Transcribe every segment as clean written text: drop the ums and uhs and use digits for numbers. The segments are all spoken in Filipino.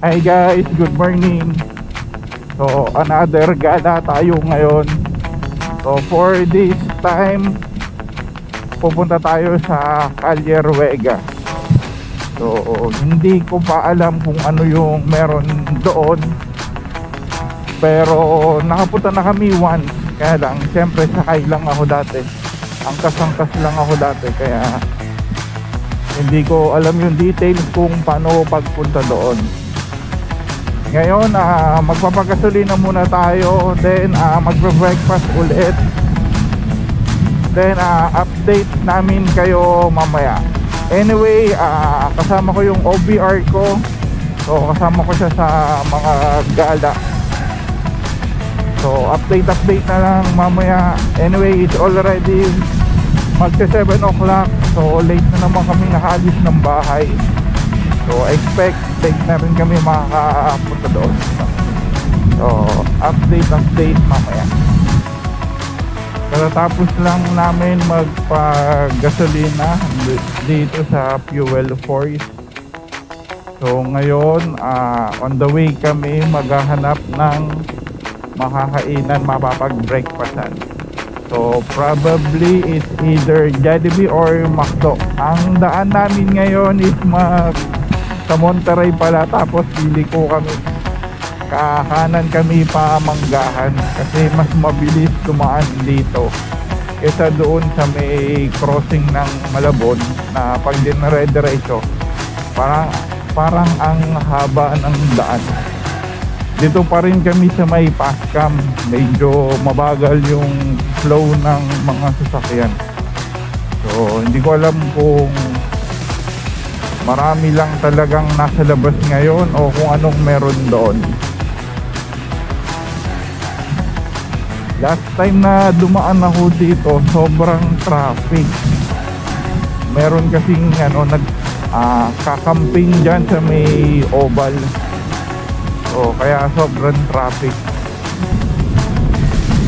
Hi guys, good morning. So another gala tayo ngayon. So for this time, pupunta tayo sa Calle Ruega. So hindi ko pa alam kung ano yung meron doon, pero nakapunta na kami once. Kaya lang, siyempre sakay lang ako dati, angkas-angkas lang ako dati, kaya hindi ko alam yung details kung paano pagpunta doon. Ngayon magpapagasolina muna tayo, then magbe-breakfast ulit, then update namin kayo mamaya. Anyway, kasama ko yung OBR ko, so kasama ko siya sa mga gala, so update na lang mamaya. Anyway, it's already magsa 7 o'clock, so late na naman kami nakaalis ng bahay. So expect late na rin kami makakapunta doon. So update mamaya. Tapos lang namin magpagasolina dito sa Fuel Force. So ngayon on the way kami maghahanap ng makakainan, mapapag-breakfastan. So probably it's either Jollibee or McDo. Ang daan namin ngayon is sa Monterrey pala, tapos pili ko kami kakanan kami pa Manggahan kasi mas mabilis dumaan dito kaysa doon sa may crossing ng Malabon na pag dinare-diretso parang ang haba ng daan. Dito pa rin kami sa may Pascam, medyo mabagal yung flow ng mga sasakyan. So hindi ko alam kung marami lang talagang nasa labas ngayon o kung anong meron doon. Last time na dumaan ako dito, sobrang traffic. Meron kasing kakamping dyan sa may oval. So kaya sobrang traffic.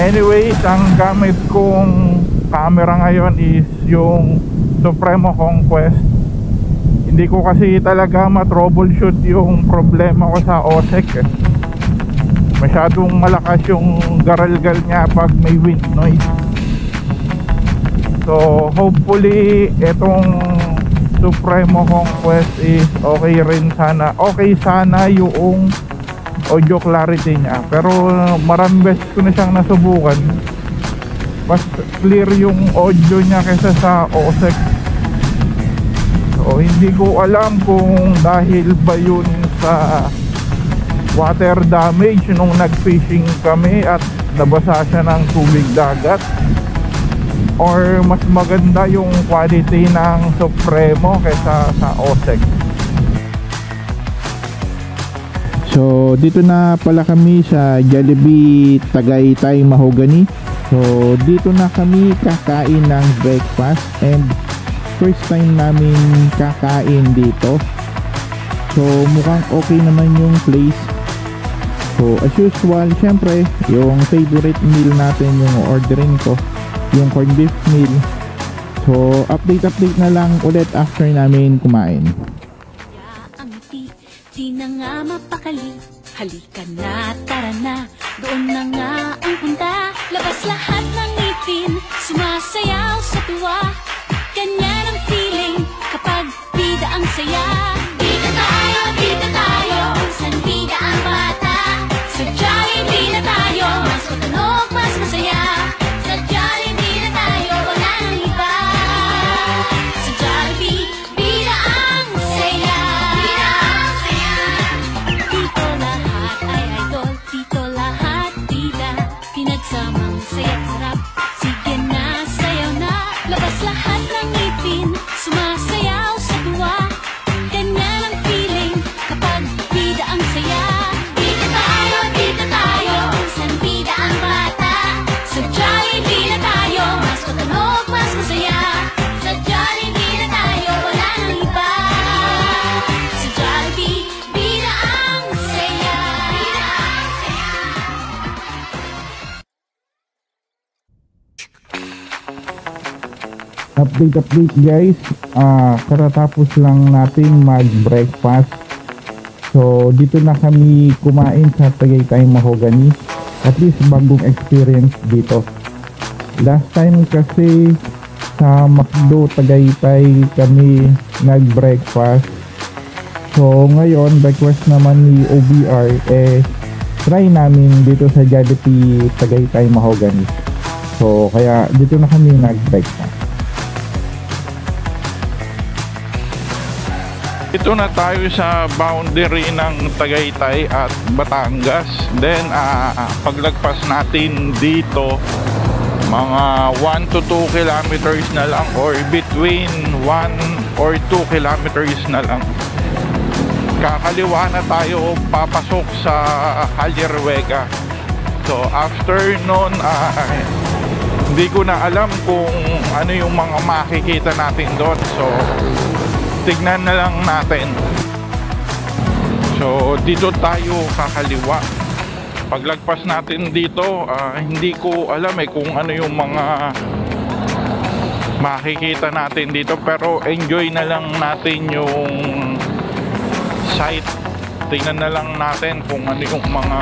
Anyways, ang gamit kong camera ngayon is yung Supremo Conquest. Hindi ko kasi talaga ma-troubleshoot yung problema ko sa OSEC. Masyadong malakas yung garalgal niya pag may wind noise. So hopefully itong Supremo Conquest is okay rin sana. Okay sana yung audio clarity niya. Pero maraming beses ko na siyang nasubukan. Mas clear yung audio niya kaysa sa OSEC. So hindi ko alam kung dahil ba yun sa water damage nung nag-fishing kami at nabasa siya ng tubig dagat, or mas maganda yung quality ng Supremo kaysa sa OSEC. So dito na pala kami sa Jollibee Tagaytay Mahogany. So dito na kami kakain ng breakfast and first time namin kakain dito. So mukhang okay naman yung place. So as usual, syempre yung favorite meal natin yung ordering ko, yung corned beef meal. So update na lang ulit after namin kumain. Di na nga mapakali, halika na, tara na, doon na nga ang punta. Labas lahat ng ngipin, sumasayaw sa tuwa. Ganyan ang feeling kapag bida ang saya. Bida tayo, san bida ang bata. Sa Jollibee na tayo, mas matunog, mas masaya. Sa Jollibee na tayo, wala nang iba. Sa Jollibee, bida ang saya. Bida ang saya. Dito lahat ay idol, dito lahat bida. Pinagsamang saya't sarap, sige na, sayaw na. Labas lahat ng ngipin, sumasayaw sa tuwa. Ganyan ang feeling kapag bida ang saya. Bida tayo, san bida ang bata. Sa Jollibee na tayo, mas matunog, mas masaya. Sa Jollibee na tayo, wala nang iba. Sa Jollibee, bida ang saya. Bida ang saya. Update guys, karatapos lang natin mag breakfast. So dito na kami kumain sa Tagaytay Mahogany. At least bagong experience dito. Last time kasi sa McDo Tagaytay kami nag-breakfast. So ngayon request naman ni OBR try namin dito sa Jollibee Tagaytay Mahogany. So kaya dito na kami nag-breakfast. Ito na tayo sa boundary ng Tagaytay at Batangas. Then paglagpas natin dito mga 1 to 2 kilometers na lang, or between 1 or 2 kilometers na lang, kakaliwa na tayo papasok sa Halierwega. So after nun hindi ko na alam kung ano yung mga makikita natin doon. So tignan na lang natin. So dito tayo kakaliwa. Paglagpas natin dito hindi ko alam kung ano yung mga makikita natin dito, pero enjoy na lang natin yung site. Tingnan na lang natin kung ano yung mga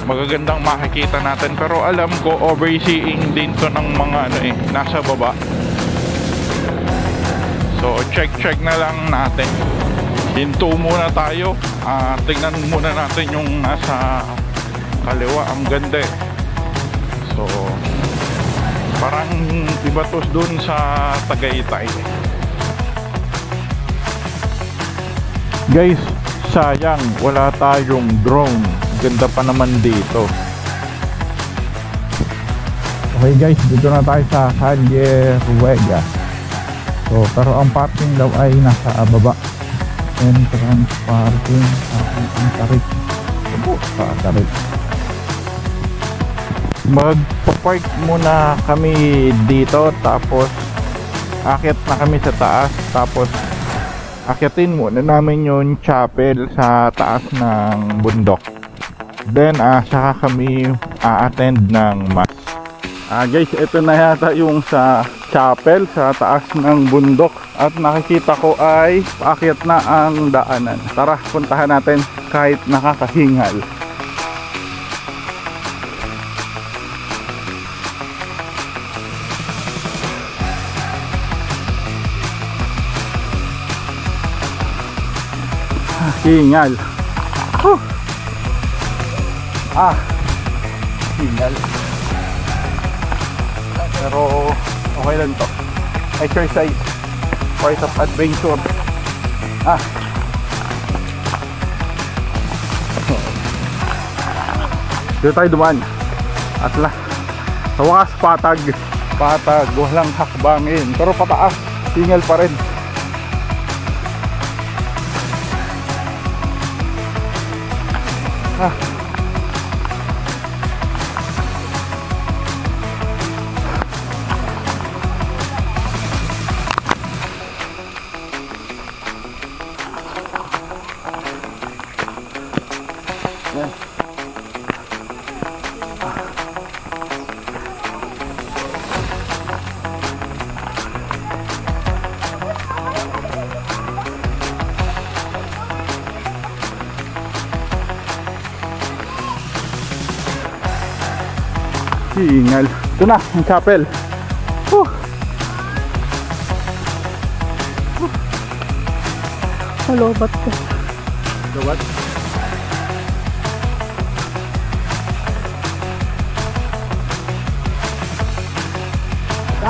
magagandang makikita natin. Pero alam ko overseeing din to ng mga nasa baba. So check na lang natin. Hinto muna tayo. Tingnan muna natin yung nasa kaliwa. Ang ganda So parang iba to dun sa Tagaytay. Guys, sayang wala tayong drone. Ganda pa naman dito. Okay guys, dito na tayo sa Halierwega. So pero ang parking daw ay nasa baba. Entrance parking ang tarik. Tarik. Magpa-park muna kami dito, tapos akit na kami sa taas, tapos akitin muna namin yung chapel sa taas ng bundok. Then saka kami a-attend ng mass. Guys, ito na yata yung sa chapel sa taas ng bundok, at nakikita ko ay paakyat na ang daanan. Tara, puntahan natin kahit nakakahingal. Hingal. Hingal. Pero okay lang to. Exercise, part of adventure. Dito tayo dumaan. At sa wakas patag, walang hakbangin, pero pataas, hingal pa rin. Hingal. Ito na, yung chapel. Lobat ko. Lobat?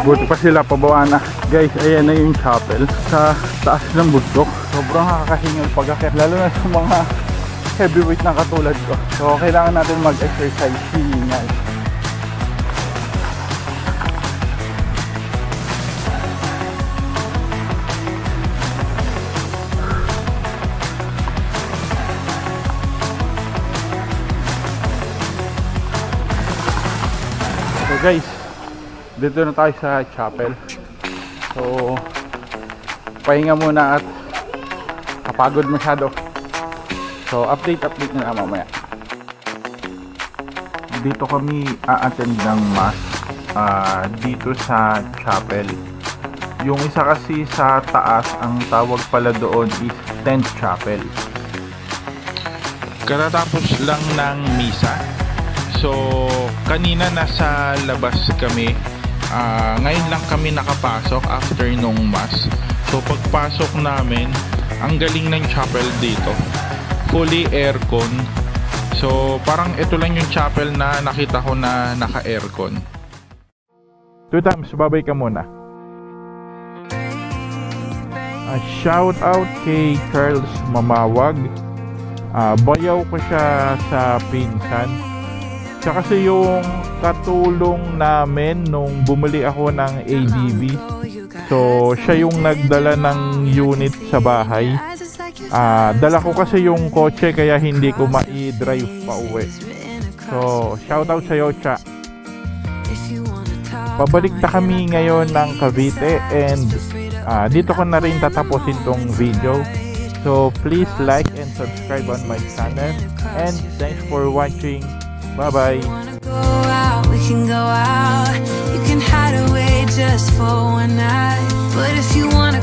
Buti pa sila, pababa na. Guys, ayan na yung chapel sa taas ng bundok. Sobrang nakakahingal pag-akit, lalo na sa mga heavyweight na katulad ko. So kailangan natin mag-exercise. Hingal. So guys, dito na tayo sa chapel. So pahinga muna at kapagod masyado. So update na mamaya. Dito kami a-attend ng mass dito sa chapel. Yung isa kasi sa taas, ang tawag pala doon is Tent Chapel. Katatapos lang ng misa. So, kanina nasa labas kami. Ngayon lang kami nakapasok after nung mass. So, pagpasok namin, ang galing ng chapel dito. Fully aircon. So, parang ito lang yung chapel na nakita ko na naka-aircon. 2 times, babay ka muna. Shout out kay Charles Mamawag. Bayaw ko siya sa pinsan. Siya kasi yung katulong namin nung bumili ako ng ADV. So, siya yung nagdala ng unit sa bahay. Dala ko kasi yung kotse kaya hindi ko ma-drive pa uwi. So, shout out sa'yo, Cha. Pabalik na kami ngayon ng Cavite and dito ko na rin tatapusin tong video. So, please like and subscribe on my channel. And thanks for watching. Bye-bye. We can go out. You can hide away just for one night. But if you wanna